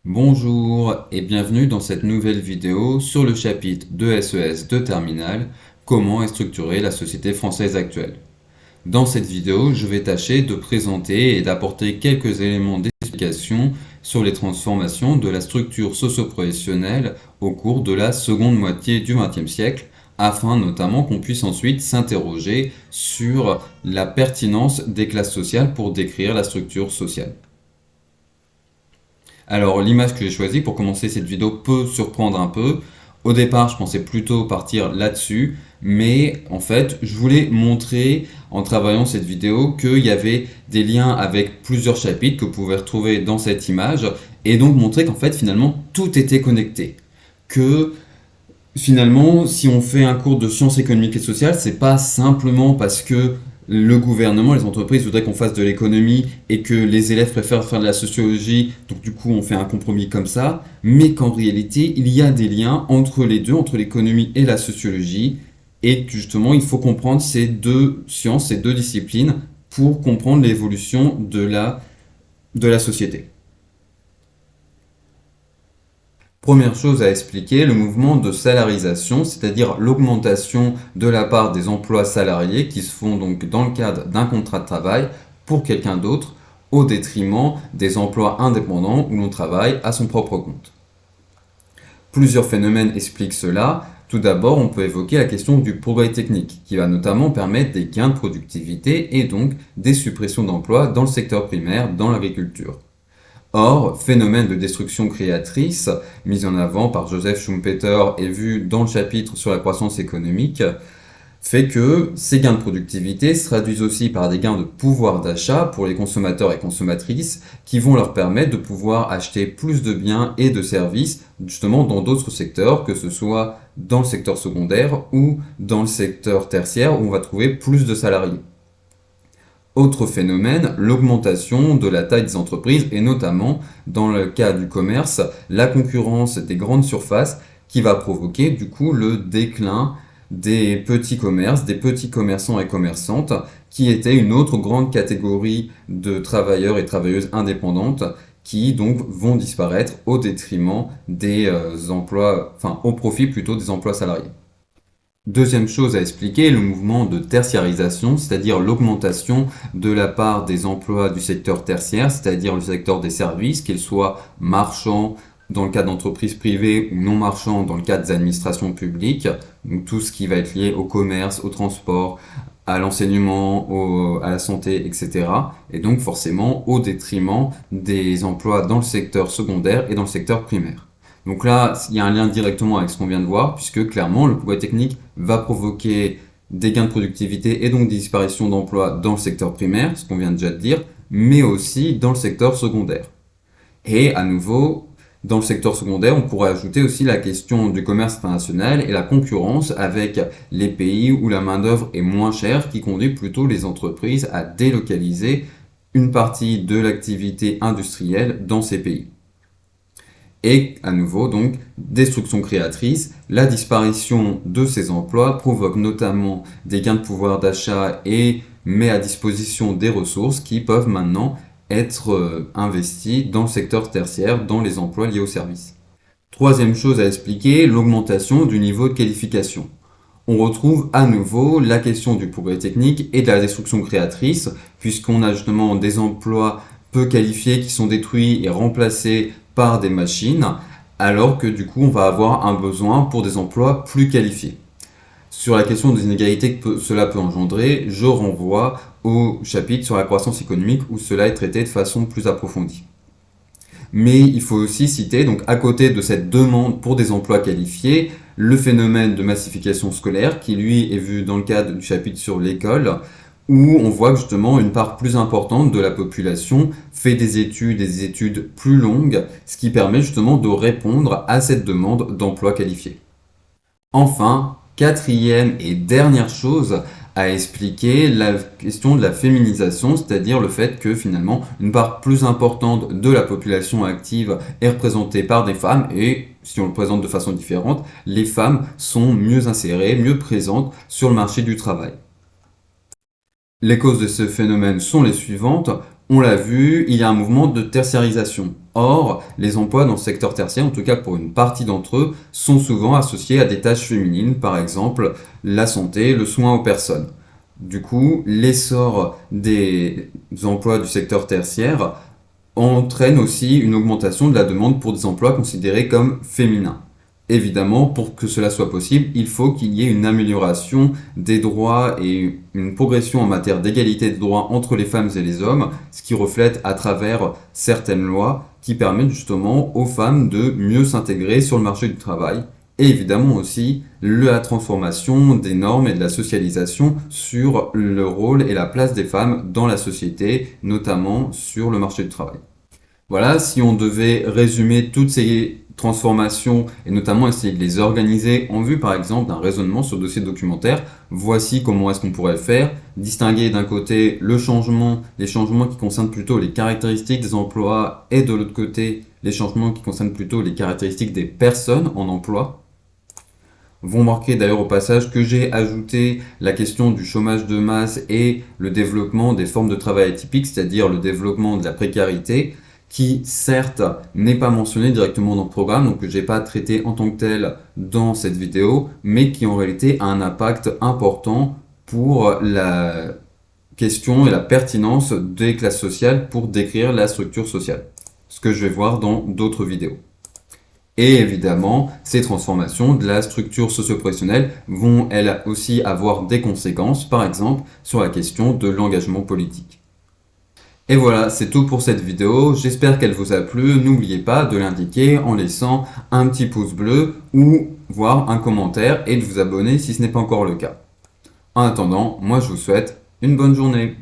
Bonjour et bienvenue dans cette nouvelle vidéo sur le chapitre de SES de Terminal, comment est structurée la société française actuelle. Dans cette vidéo, je vais tâcher de présenter et d'apporter quelques éléments d'explication sur les transformations de la structure socio-professionnelle au cours de la seconde moitié du XXe siècle, afin notamment qu'on puisse ensuite s'interroger sur la pertinence des classes sociales pour décrire la structure sociale. Alors, l'image que j'ai choisie pour commencer cette vidéo peut surprendre un peu. Au départ, je pensais plutôt partir là-dessus, mais en fait, je voulais montrer en travaillant cette vidéo qu'il y avait des liens avec plusieurs chapitres que vous pouvez retrouver dans cette image, et donc montrer qu'en fait, finalement, tout était connecté. Que finalement, si on fait un cours de sciences économiques et sociales, c'est pas simplement parce que le gouvernement, les entreprises voudraient qu'on fasse de l'économie et que les élèves préfèrent faire de la sociologie, donc du coup on fait un compromis comme ça, mais qu'en réalité il y a des liens entre les deux, entre l'économie et la sociologie, et que justement il faut comprendre ces deux sciences, ces deux disciplines pour comprendre l'évolution de la société. Première chose à expliquer, le mouvement de salarisation, c'est-à-dire l'augmentation de la part des emplois salariés qui se font donc dans le cadre d'un contrat de travail pour quelqu'un d'autre, au détriment des emplois indépendants où l'on travaille à son propre compte. Plusieurs phénomènes expliquent cela. Tout d'abord, on peut évoquer la question du progrès technique, qui va notamment permettre des gains de productivité et donc des suppressions d'emplois dans le secteur primaire, dans l'agriculture. Or, phénomène de destruction créatrice, mis en avant par Joseph Schumpeter et vu dans le chapitre sur la croissance économique, fait que ces gains de productivité se traduisent aussi par des gains de pouvoir d'achat pour les consommateurs et consommatrices qui vont leur permettre de pouvoir acheter plus de biens et de services justement dans d'autres secteurs, que ce soit dans le secteur secondaire ou dans le secteur tertiaire où on va trouver plus de salariés. Autre phénomène, l'augmentation de la taille des entreprises et notamment dans le cas du commerce, la concurrence des grandes surfaces qui va provoquer du coup le déclin des petits commerces, des petits commerçants et commerçantes qui étaient une autre grande catégorie de travailleurs et travailleuses indépendantes qui donc vont disparaître au détriment des emplois, enfin au profit plutôt des emplois salariés. Deuxième chose à expliquer, le mouvement de tertiarisation, c'est-à-dire l'augmentation de la part des emplois du secteur tertiaire, c'est-à-dire le secteur des services, qu'ils soient marchands dans le cas d'entreprises privées ou non marchands dans le cas des administrations publiques, donc tout ce qui va être lié au commerce, au transport, à l'enseignement, à la santé, etc. Et donc forcément au détriment des emplois dans le secteur secondaire et dans le secteur primaire. Donc là, il y a un lien directement avec ce qu'on vient de voir, puisque clairement, le progrès technique va provoquer des gains de productivité et donc des disparitions d'emplois dans le secteur primaire, ce qu'on vient déjà de dire, mais aussi dans le secteur secondaire. Et à nouveau, dans le secteur secondaire, on pourrait ajouter aussi la question du commerce international et la concurrence avec les pays où la main-d'œuvre est moins chère, qui conduit plutôt les entreprises à délocaliser une partie de l'activité industrielle dans ces pays. Et à nouveau, donc, destruction créatrice, la disparition de ces emplois provoque notamment des gains de pouvoir d'achat et met à disposition des ressources qui peuvent maintenant être investies dans le secteur tertiaire, dans les emplois liés aux services. Troisième chose à expliquer, l'augmentation du niveau de qualification. On retrouve à nouveau la question du progrès technique et de la destruction créatrice, puisqu'on a justement des emplois peu qualifiés qui sont détruits et remplacés par des machines, alors que du coup on va avoir un besoin pour des emplois plus qualifiés. Sur la question des inégalités que cela peut engendrer, je renvoie au chapitre sur la croissance économique où cela est traité de façon plus approfondie. Mais il faut aussi citer, donc à côté de cette demande pour des emplois qualifiés, le phénomène de massification scolaire qui lui est vu dans le cadre du chapitre sur l'école, où on voit que justement une part plus importante de la population fait des études et des études plus longues, ce qui permet justement de répondre à cette demande d'emploi qualifié. Enfin, quatrième et dernière chose à expliquer, la question de la féminisation, c'est-à-dire le fait que finalement une part plus importante de la population active est représentée par des femmes et si on le présente de façon différente, les femmes sont mieux insérées, mieux présentes sur le marché du travail. Les causes de ce phénomène sont les suivantes. On l'a vu, il y a un mouvement de tertiarisation. Or, les emplois dans le secteur tertiaire, en tout cas pour une partie d'entre eux, sont souvent associés à des tâches féminines, par exemple la santé, le soin aux personnes. Du coup, l'essor des emplois du secteur tertiaire entraîne aussi une augmentation de la demande pour des emplois considérés comme féminins. Évidemment, pour que cela soit possible, il faut qu'il y ait une amélioration des droits et une progression en matière d'égalité de droits entre les femmes et les hommes, ce qui reflète à travers certaines lois qui permettent justement aux femmes de mieux s'intégrer sur le marché du travail. Et évidemment aussi la transformation des normes et de la socialisation sur le rôle et la place des femmes dans la société, notamment sur le marché du travail. Voilà, si on devait résumer toutes ces transformations et notamment essayer de les organiser en vue par exemple d'un raisonnement sur dossier documentaire, voici comment est-ce qu'on pourrait le faire. Distinguer d'un côté les changements qui concernent plutôt les caractéristiques des emplois et de l'autre côté les changements qui concernent plutôt les caractéristiques des personnes en emploi. Vont marquer d'ailleurs au passage que j'ai ajouté la question du chômage de masse et le développement des formes de travail atypiques, c'est-à-dire le développement de la précarité, qui certes n'est pas mentionné directement dans le programme, donc que j'ai pas traité en tant que tel dans cette vidéo, mais qui en réalité a un impact important pour la question et la pertinence des classes sociales pour décrire la structure sociale, ce que je vais voir dans d'autres vidéos. Et évidemment, ces transformations de la structure socio-professionnelle vont elles aussi avoir des conséquences, par exemple sur la question de l'engagement politique. Et voilà, c'est tout pour cette vidéo, j'espère qu'elle vous a plu, n'oubliez pas de l'indiquer en laissant un petit pouce bleu ou voire un commentaire et de vous abonner si ce n'est pas encore le cas. En attendant, moi je vous souhaite une bonne journée.